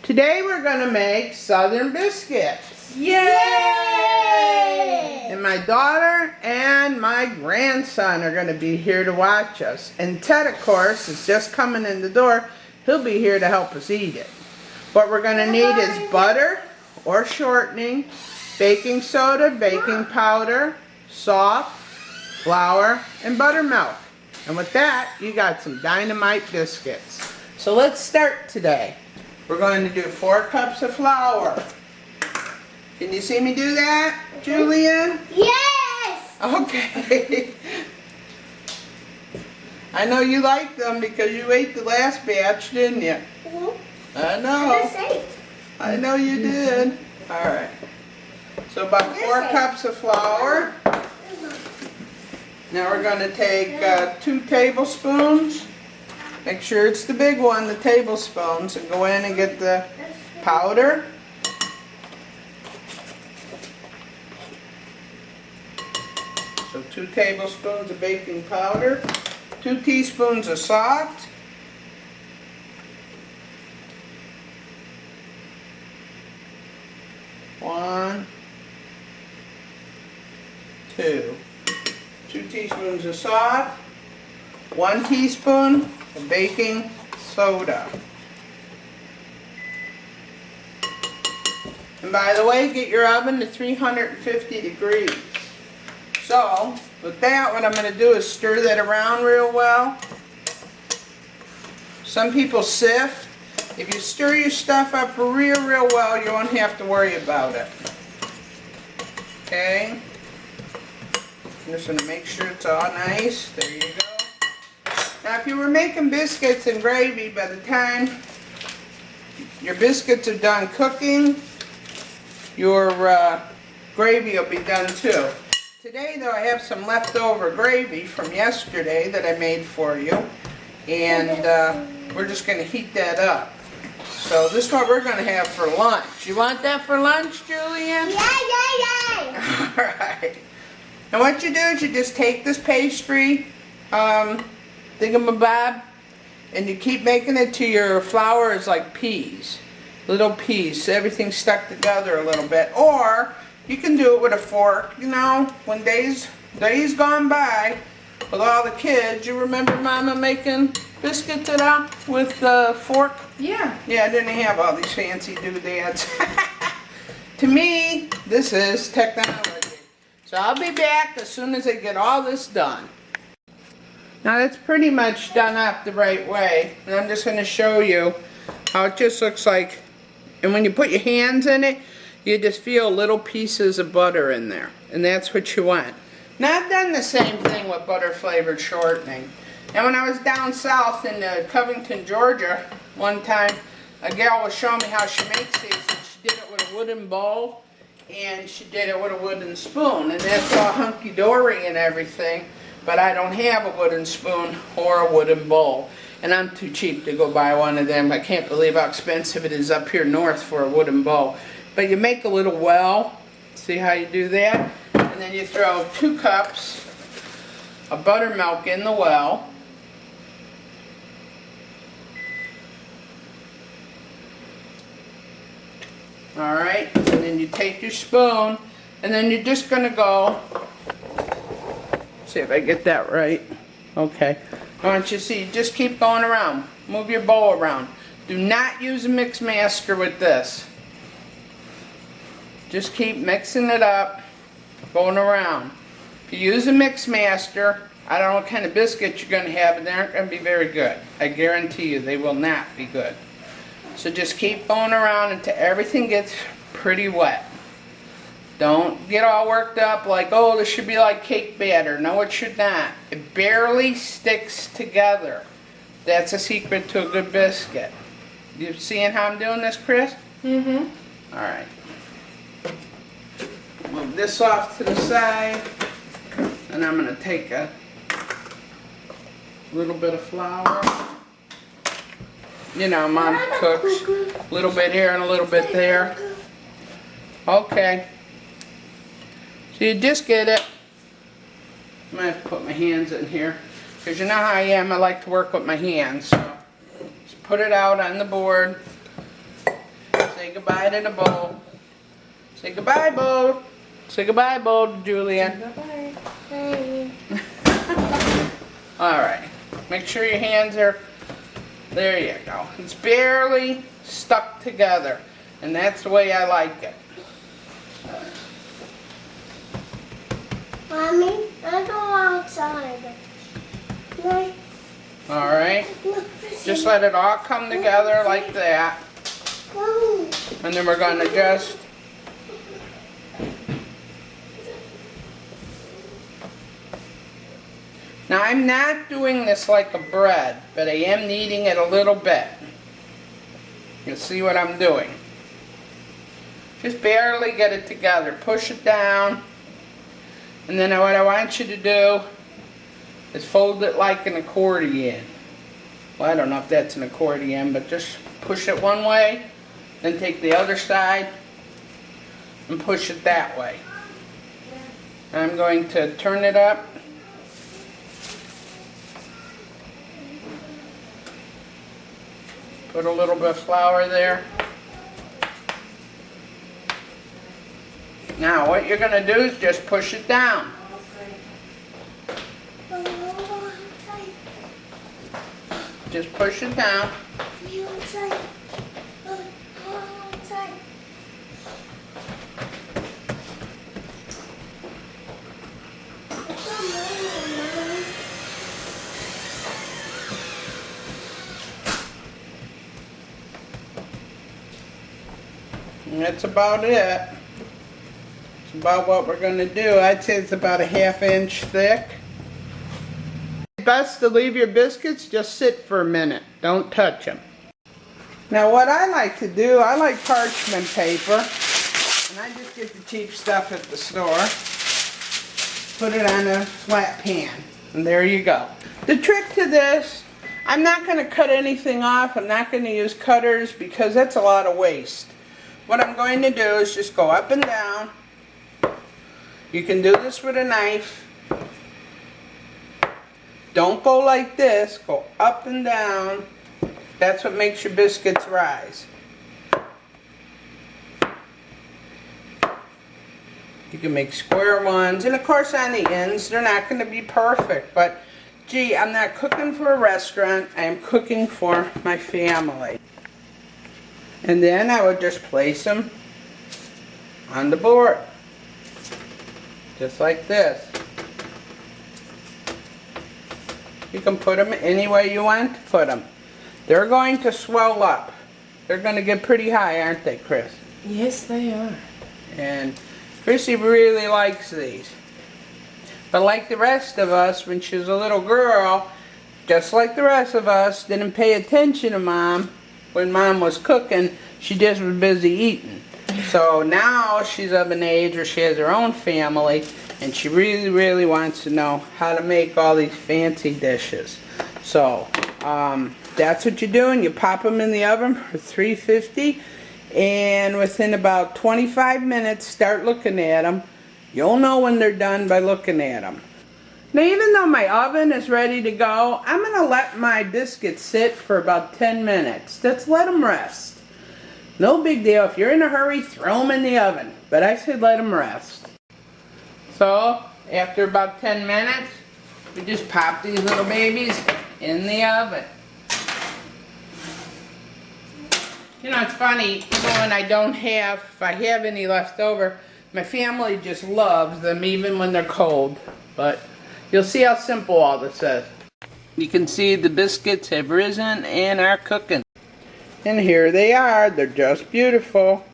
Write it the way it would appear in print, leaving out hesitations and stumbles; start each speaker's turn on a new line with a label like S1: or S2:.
S1: Today we're going to make Southern biscuits.
S2: Yay!
S1: And my daughter and my grandson are going to be here to watch us. And Ted, of course, is just coming in the door. He'll be here to help us eat it. What we're going to need is butter or shortening, baking soda, baking powder, salt, flour, and buttermilk. And with that, you got some dynamite biscuits. So let's start today. We're going to do 4 cups of flour. Can you see me do that, Julian?
S2: Yes!
S1: Okay. I know you like them because you ate the last batch, didn't you? I know. I know you did. Alright. So about 4 cups of flour. Now we're going to take 2 tablespoons. Make sure it's the big one, the tablespoons, and go in and get the powder. So 2 tablespoons of baking powder, 2 teaspoons of salt, one, 2 teaspoons of salt, 1 teaspoon of baking soda. And by the way, get your oven to 350 degrees. So, with that, what I'm going to do is stir that around real well. Some people sift. If you stir your stuff up real well, you won't have to worry about it. Okay? I'm just going to make sure it's all nice. There you go. Now, if you were making biscuits and gravy, by the time your biscuits are done cooking, your gravy will be done too. Today, though, I have some leftover gravy from yesterday that I made for you, and we're just going to heat that up. So this is what we're going to have for lunch. You want that for lunch, Julian?
S2: Yeah.
S1: All right. Now what you do is you just take this pastry, thingamabob, and you keep making it till your flour is like peas. Little peas, so everything's stuck together a little bit. Or you can do it with a fork. You know, when days gone by with all the kids, you remember Mama making biscuits with a fork?
S2: Yeah.
S1: Yeah, I didn't have all these fancy doodads. To me, this is technology. So I'll be back as soon as I get all this done. Now that's pretty much done up the right way. And I'm just going to show you how it just looks like. And when you put your hands in it, you just feel little pieces of butter in there. And that's what you want. Now I've done the same thing with butter flavored shortening. And when I was down south in Covington, Georgia, one time a gal was showing me how she makes these. And she did it with a wooden bowl. And she did it with a wooden spoon, and that's all hunky-dory and everything, but I don't have a wooden spoon or a wooden bowl, and I'm too cheap to go buy one of them. I can't believe how expensive it is up here north for a wooden bowl. But you make a little well, see how you do that, and then you throw 2 cups of buttermilk in the well. Alright, and then you take your spoon, and then you're just going to go, see if I get that right. Okay. I want you to see, just keep going around. Move your bowl around. Do not use a mix master with this. Just keep mixing it up, going around. If you use a mix master, I don't know what kind of biscuits you're going to have, and they aren't going to be very good. I guarantee you they will not be good. So just keep going around until everything gets pretty wet. Don't get all worked up like, oh, this should be like cake batter. No, it should not. It barely sticks together. That's a secret to a good biscuit. You seeing how I'm doing this, Chris?
S2: Mm-hmm.
S1: All right. Move this off to the side. And I'm going to take a little bit of flour. You know, Mom cooks a little bit here and a little bit there. Okay. So you just get it. I'm going to have to put my hands in here. Because you know how I am, I like to work with my hands. So just put it out on the board. goodbye to the bowl. Say goodbye, bowl. Say goodbye, bowl, Julian.
S2: Bye.
S1: Alright. Make sure your hands are... There you go. It's barely stuck together. And that's the way I like it.
S2: Mommy, I go outside. No.
S1: Alright. Just let it all come together like that.
S2: Go.
S1: And then we're going to just... Now I'm not doing this like a bread, but I am kneading it a little bit. You'll see what I'm doing. Just barely get it together. Push it down. And then what I want you to do is fold it like an accordion. Well, I don't know if that's an accordion, but just push it one way, then take the other side and push it that way. I'm going to turn it up. Put a little bit of flour there. Now what you're going to do is just push it down. Just push it down. And that's about it. It's about what we're going to do. I'd say it's about a ½ inch thick. It's best to leave your biscuits just sit for a minute. Don't touch them. Now what I like to do, I like parchment paper. And I just get the cheap stuff at the store. Put it on a flat pan. And there you go. The trick to this, I'm not going to cut anything off. I'm not going to use cutters because that's a lot of waste. What I'm going to do is just go up and down. You can do this with a knife. Don't go like this. Go up and down. That's what makes your biscuits rise. You can make square ones. And of course on the ends, they're not going to be perfect. But gee, I'm not cooking for a restaurant. I am cooking for my family. And then I would just place them on the board. Just like this. You can put them any way you want to put them. They're going to swell up. They're going to get pretty high, aren't they, Chris?
S3: Yes, they are.
S1: And Chrissy really likes these. But like the rest of us, when she was a little girl, just like the rest of us, didn't pay attention to Mom. When Mom was cooking, she just was busy eating. So now she's of an age where she has her own family, and she really, really wants to know how to make all these fancy dishes. So that's what you're doing. You pop them in the oven for 350, and within about 25 minutes, start looking at them. You'll know when they're done by looking at them. Now, even though my oven is ready to go, I'm going to let my biscuits sit for about 10 minutes. Just let them rest. No big deal. If you're in a hurry, throw them in the oven. But I said let them rest. So, after about 10 minutes, we just pop these little babies in the oven. You know, it's funny, even when I don't have, if I have any left over, my family just loves them even when they're cold. But you'll see how simple all this is. You can see the biscuits have risen and are cooking. And here they are. They're just beautiful.